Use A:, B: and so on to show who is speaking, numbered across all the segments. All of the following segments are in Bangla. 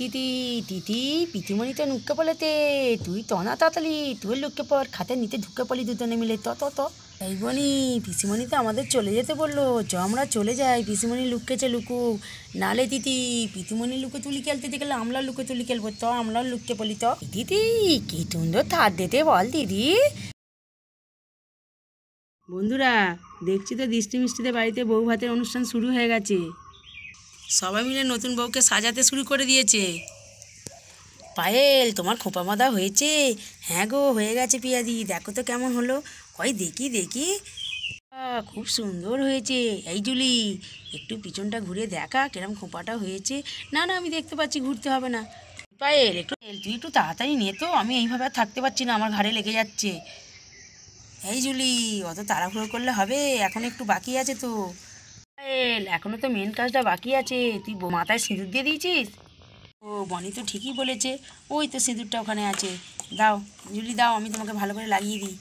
A: দিদি দিদি পিসিমণি তো নুক্কে বলেতে তুই তো না তাড়াতাড়ি তুই লুককে পর খাতে নিতে ঢুকে পড়লি দুজনে মিলে তো এই বনি পিসিমণি তো আমাদের চলে যেতে বললো চ আমরা চলে যাই পিসিমণি লুককেছে লুকুক নালে দিদি পিসিমণি লুকে তুলি খেলতে গেলে আমরা লুকে তুলি খেলবো তো আমরা লুককে বলি তো দিদি কি সুন্দর ধার দিতে বল দিদি। বন্ধুরা দেখছি তো দৃষ্টি মিষ্টিতে বাড়িতে বউ ভাতের অনুষ্ঠান শুরু হয়ে গেছে, সবাই মিলে নতুন বউকে সাজাতে শুরু করে দিয়েছে। পায়েল তোমার খোপা বাঁধা হয়েছে? হ্যাঁ গো হয়ে গেছে পিয়াদি, দেখো তো কেমন হলো। কই দেখি দেখি, খুব সুন্দর হয়েছে। এই জুলি একটু পিছনটা ঘুরে দেখা কিরম খোপাটা হয়েছে। না না আমি দেখতে পাচ্ছি, ঘুরতে হবে না। পায়েল একটু তুই একটু তাড়াতাড়ি নে তো, আমি এইভাবে আর থাকতে পারছি না, আমার ঘাড়ে লেগে যাচ্ছে। এই জুলি অত তাড়াহুড়ো করলে হবে, এখন একটু বাকি আছে তো। পায়েল এখনো তো মেন কাজটা বাকি আছে, তুই মাথায় সিঁদুর দিয়ে দিয়েছিস? ও বনি তো ঠিকই বলেছে, ওই তো সিঁদুরটা ওখানে আছে। দাও জুলি দাও, আমি তোমাকে ভালো করে লাগিয়ে দিই।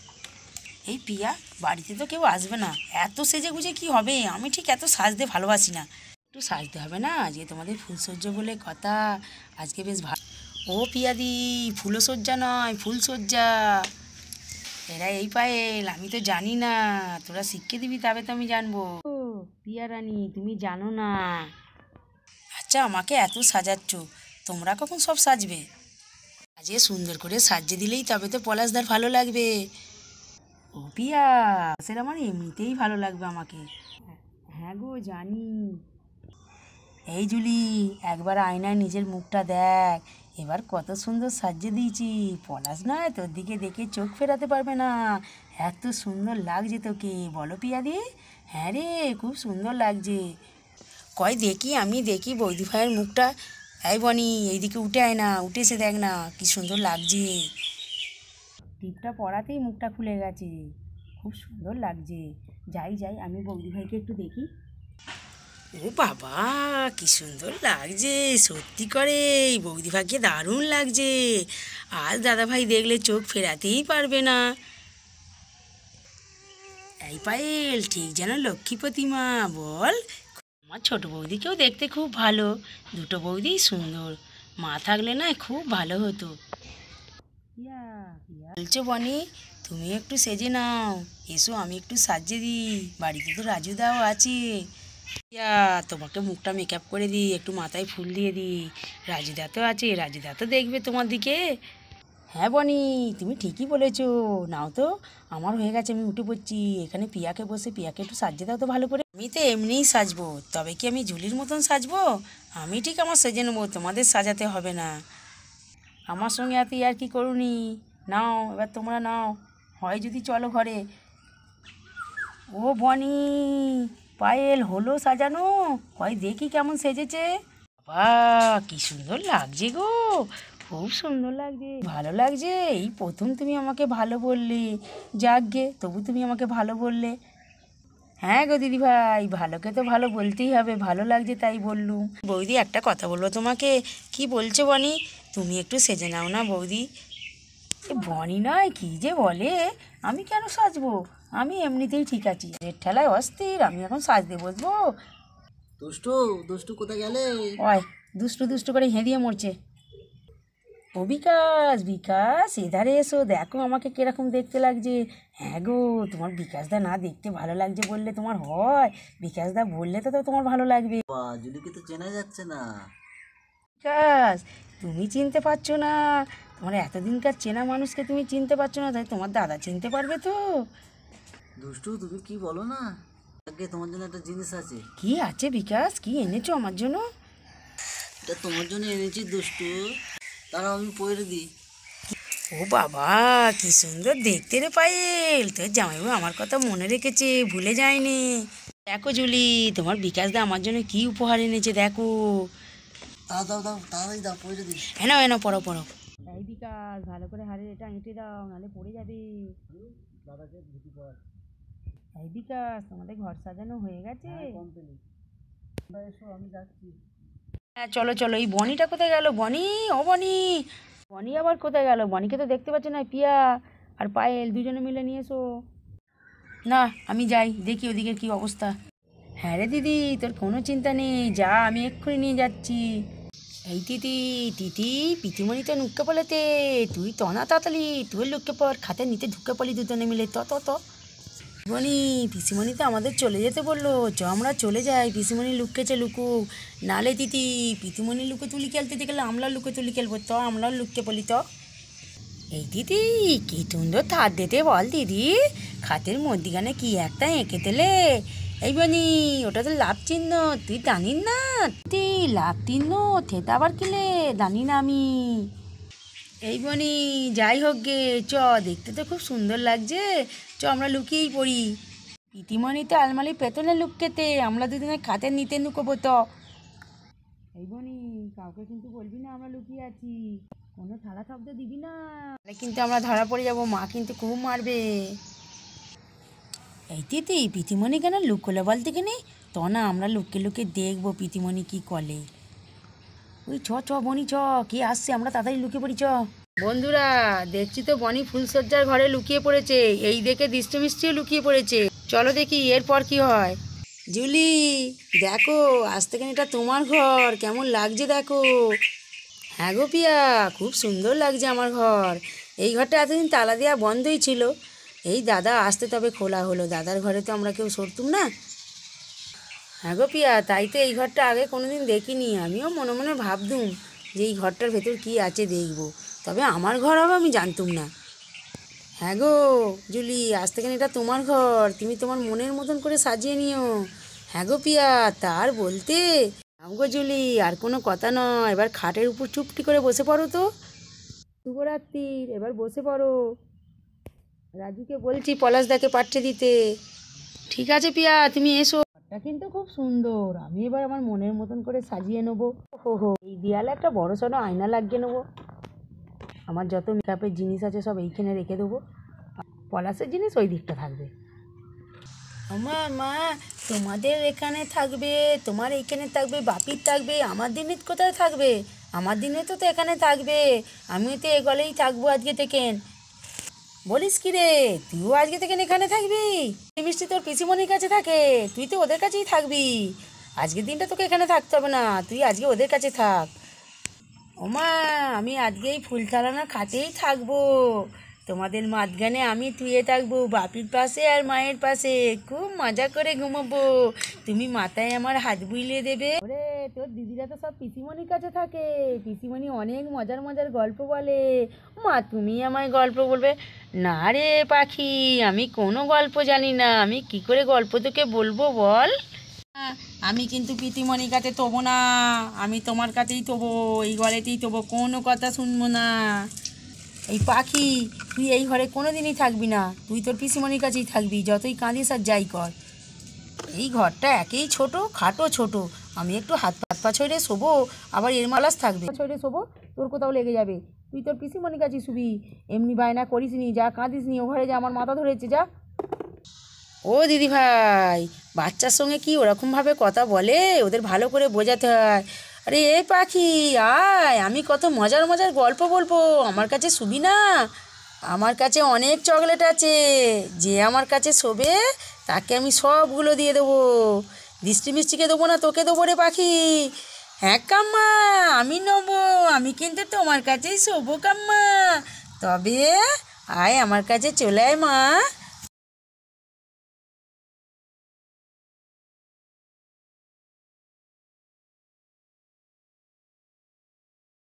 A: এই পিয়া বাড়িতে তো কেউ আসবে না, এত সেজে গুজে কি হবে? আমি ঠিক এত সাজতে ভালোবাসি না, একটু সাজতে হবে না? যে তোমাদের ফুলসজ্জা বলে কথা, আজকে বেশ ভালো। ও পিয়াদি ফুলসজ্জা নয় ফুলসজ্জা। এরা এই পায়েল আমি তো জানি না, তোরা শিখিয়ে দিবি তবে তো আমি জানবো। ও পিয়া রানী তুমি জানো না? আচ্ছা আমাকে এত সাজাচ্ছ, তোমরা কখন সব সাজবে? আজকে সুন্দর করে সাজিয়ে দিলেই তবে তো পলাশদার ভালো লাগবে। ও পিয়া সেটা আমার এমনিতেই ভালো লাগবে আমাকে। হ্যাঁ গো জানি। এই জুলি একবার আয়নায় নিজের মুখটা দেখ, এবার কত সুন্দর সাজিয়ে দিয়েছি। পলাশ নয় তোর দিকে দেখে চোখ ফেরাতে পারবে না, এত সুন্দর লাগছে তোকে, বলো পিয়াদি? হ্যাঁ রে খুব সুন্দর লাগছে। কয় দেখি আমি দেখি বৌদি ভাইয়ের মুখটা। এই বনি এইদিকে উঠে আয় না, উঠে এসে দেখ না কি সুন্দর লাগছে। টিপটা পরাতেই মুখটা খুলে গেছে, খুব সুন্দর লাগছে। যাই যাই আমি বৌদি ভাইকে একটু দেখি। ও বাবা কি সুন্দর লাগছে, সত্যি করে এই বৌদি ভাইকে দারুণ লাগছে। আজ দাদা ভাই দেখলে চোখ ফেরাতেই পারবে না। এই পায়েল ঠিক যেন লক্ষ্মী প্রতিমা বল। আমার ছোট বৌদিকেও দেখতে খুব ভালো, দুটো বৌদিই সুন্দর, মা থাকলে না খুব ভালো হতো। বলছো বনি তুমি একটু সেজে নাও, এসো আমি একটু সাজিয়ে দিই, বাড়িতে তো রাজুদাও আছে। ইয়া তোমাকে মুখটা মেকআপ করে দিই, একটু মাথায় ফুল দিয়ে দিই, রাজুদা তো আছে, রাজুদা তো দেখবে তোমার দিকে। হ্যাঁ বনি তুমি ঠিকই বলেছো, নাও তো আমার হয়ে গেছে, আমি উঠে পড়ছি। এখানে পিয়াকে বসে পিয়াকে একটু সাজিয়ে দাও তো ভালো করে। আমি তো এমনিই সাজবো, তবে কি আমি ঝুলির মতন সাজবো? আমি ঠিক আমার সেজে নেবো, তোমাদের সাজাতে হবে না। আমার সঙ্গে এত আর কি করুনি, নাও এবার তোমরা নাও, হয় যদি চলো ঘরে। ও বনি পায়েল হলো সাজানো, হয় দেখি কেমন সেজেছে। বাবা কি সুন্দর লাগছে গো, খুব সুন্দর লাগছে, ভালো লাগছে। এই প্রথম তুমি আমাকে ভালো বললে, যাক গে তবু তুমি আমাকে ভালো বললে। হ্যাঁ গো দিদি ভাই ভালোকে তো ভালো বলতেই হবে, ভালো লাগছে তাই বললুম। বৌদি একটা কথা বলবো তোমাকে। কি বলছো বনি? তুমি একটু সেজে নাও না বৌদি। এ বনি নয় কি যে বলে, আমি কেন সাজবো, আমি এমনিতেই ঠিক আছি, এর ঠেলায় অস্থির, আমি এখন সাজতে বসবো?
B: দুষ্টু দুষ্টু কোথায় গেলে?
A: ওই দুষ্টু দুষ্টু করে হেঁদিয়ে মরছে। ও বিকাশ বিকাশ এধারে এসো, দেখো আমাকে কিরকম দেখতে লাগছে। হ্যাঁ গো তোমার বিকাশদা না দেখতে ভালো লাগছে বললে তোমার হয়? বিকাশদা বললে তো তোমার ভালো লাগবে।
B: জুলিকে তো চেনা যাচ্ছে না।
A: বিকাশ তুমি চিনতে পারছো না? তোমার এতদিনকার চেনা মানুষকে তুমি চিনতে পারছো না, তাই তোমার দাদা চিনতে পারবে তো?
B: দুষ্টু তুমি কি বলো না, আগে তোমার জন্য একটা জিনিস আছে।
A: কি আছে বিকাশ, কি এনেছো আমার জন্য?
B: এটা তোমার জন্য এনেছি দুষ্টু, তারাও আমি পরে দিই।
A: ও বাবা কি সুন্দর দেখতে রে পায়েল, তোর জামাইবাবু আমার কথা মনে রেখেছে, ভুলে যায়নি। দেখো জুলি তোমার বিকাশদা আমার জন্য কি উপহার এনেছে দেখো।
B: দাও দাও দাও তাড়াতাড়ি দাও, পরে দিই।
A: এনাও এনাও পড়ো পড়ো। এই বিকাশ ভালো করে হাড়ের এটা এঁটে দাও, নাহলে পড়ে যাবে।
B: দাদাকে ধুতি পর।
A: এই বিকাশ তোমাদের ঘর সাজানো হয়ে গেছে?
B: এসো আমি যাচ্ছি।
A: হ্যাঁ চলো চলো। এই বনিটা কোথায় গেল? বনি ও বনি, বনি আবার কোথায় গেল? বনিকে তো দেখতে পাচ্ছি না। পিয়া আর পায়েল দুজনে মিলে নিয়ে এসো। না আমি যাই দেখি ওদিকের কি অবস্থা। হ্যাঁ রে দিদি তোর কোনো চিন্তা নেই, যা আমি এক্ষুনি নিয়ে যাচ্ছি। এই তিতি তিতি পিতিমণি তো নুক্কে পড়েতে, তুই তো না তাড়াতাড়ি, তুই লুককে পড়, খাতে নিতে ঢুকে পড়ি দুজনে মিলে। তো পিসিমণি পিসিমণি তো আমাদের চলে যেতে বললো, আমরা চলে যাই। পিসিমণি লুককেছে লুকুক, নালে তিতি পিসিমণি লুকে তুলি খেলতে গেলে আমরা লুকে তুলি খেলবো, আমরাও লুককে পড়ি। এই দিদি কি সুন্দর থার দিতে বল দিদি, খাতের মধ্যিখানে কি একটা এঁকে দিলে। এই বনি ওটা তো লাভ চিহ্ন, তুই জানিস না? তুই লাভ চিহ্ন থেতা আবার কিলে জানি না আমি। এই বনি যাই হোক গে, দেখতে তো খুব সুন্দর লাগছে, আমরা লুকিয়েই পড়ি। ইতিমণি তো আলমারি পেতনে লুককেতে, আমরা দুদিনে খাতের নিতে লুকোবো। এই বনি কাউকে কিন্তু বলবি না আমরা লুকিয়ে আছি, কোনো থালা শব্দ দিবি না, তাহলে কিন্তু আমরা ধরা পড়ে যাবো, মা কিন্তু খুব মারবে। এই তিতি পিতিমণি কেন লুকোলে বলতে কিনি, না আমরা লুকিয়ে লুকিয়ে দেখবো পিতিমণি কি কলে। ওই চ বনি চ, কে আসছে, আমরা তাড়াতাড়ি লুকিয়ে পড়ি চ। বন্ধুরা দেখছি তো বনি ফুলসজ্জার ঘরে লুকিয়ে পড়েছে, এই দেখে দৃষ্টি মিষ্টিও লুকিয়ে পড়েছে, চলো দেখি এরপর কি হয়। জুলি দেখো, আজ থেকে এটা তোমার ঘর, কেমন লাগছে দেখো। হ্যাঁ গো পিয়া, খুব সুন্দর লাগছে আমার ঘর। এই ঘরটা এতদিন তালা দেওয়া বন্ধই ছিল, এই দাদা আসতে তবে খোলা হলো, দাদার ঘরে তো আমরা কেউ সরতুম না। হ্যাঁ গো পিয়া, তাই তো এই ঘরটা আগে কোনোদিন দেখিনি, আমিও মনে মনে ভাবতুম যে এই ঘরটার ভেতর কি আছে দেখব, তবে আমার ঘর হবে আমি জানতুম না। হ্যাঁ গো জুলি, আজ থেকে এটা তোমার ঘর, তুমি তোমার মনের মতন করে সাজিয়ে নিও। হ্যাঁ গো পিয়া, তার বলতে গো জুলি, আর কোনো কথা নয়, এবার খাটের উপর চুপটি করে বসে পড়ো তো। শুভরাত্রির, এবার বসে পড়ো। রাজুকে বলছি পলাশদাকে পাঠিয়ে দিতে। ঠিক আছে পিয়া, তুমি এসো। ঘরটা কিন্তু খুব সুন্দর, আমি এবার আমার মনের মতন করে সাজিয়ে নেবো। এই দেয়ালে একটা বড় সড়ো আয়না লাগিয়ে নেবো, আমার যত মেকআপের জিনিস আছে সব এইখানে রেখে দেবো, পলাশের জিনিস ওই দিকটা থাকবে। আমার মা তোমাদের এখানে থাকবে, তোমার এইখানে থাকবে, বাপির থাকবে, আমার দিনে কোথায় থাকবে? আমার দিনে তো এখানে থাকবে, আমিও তো এগলেই থাকবো আজকে থেকে। বলিস কি রে, তুইও আজকে থেকে এখানে থাকবি? মিষ্টি তোর পিসিমণির কাছে থাকে, তুই তো ওদের কাছেই থাকবি, আজকের দিনটা তোকে এখানে থাকতে হবে না, তুই আজকে ওদের কাছে থাক। ওমা আমি আজকে এই ফুলথালানা খাতেই থাকবো, তোমাদের মাঝখানে আমি শুয়ে থাকবো, বাপির পাশে আর মায়ের পাশে, খুব মজা করে ঘুমাবো, তুমি মাথায় আমার হাত বুলিয়ে দেবে। ওরে তোর দিদিরা তো সব পিসিমণির কাছে থাকে, পিসিমণি অনেক মজার মজার গল্প বলে, মা তুমি আমায় গল্প বলবে? না রে পাখি, আমি কোনো গল্প জানি না, আমি কি করে গল্প তোকে বলবো বল। আমি কিন্তু পিতিমণির কাছে তোবো না, আমি তোমার কাছেই তোবো, এই ঘরেতেই তোবো, কোনো কথা শুনবো না। এই পাখি তুই এই ঘরে কোনো দিনই থাকবি না, তুই তোর পিসিমণির কাছেই থাকবি, যতই কাঁদিস আর যাই কর। এই ঘরটা একেই ছোট, খাটো ছোট, আমি একটু হাত পা ছড়ে শোবো, আবার এর মালাস থাকবে ছড়ে শোবো, তোর কোথাও লেগে যাবে, তুই তোর পিসিমণির কাছেই শুবি, এমনি বায়না করিস নি, যা কাঁদিস নি, ও ঘরে যা, আমার মাথা ধরেছে যা। ও দিদি ভাই, বাচ্চার সঙ্গে কি ওরকমভাবে কথা বলে, ওদের ভালো করে বোঝাতে হয়। আরে এই পাখি আয়, আমি কত মজার মজার গল্প বলবো, আমার কাছে শুবি না? আমার কাছে অনেক চকলেট আছে, যে আমার কাছে শোবে তাকে আমি সবগুলো দিয়ে দেবো, দৃষ্টি মিষ্টিকে দেবো না, তোকে দেবো রে পাখি। হ্যাঁ কাম্মা, আমি নেবো, আমি কিন্তু তোমার কাছেই শোবো কাম্মা, তবে আয় আমার কাছে চলে আয় মা।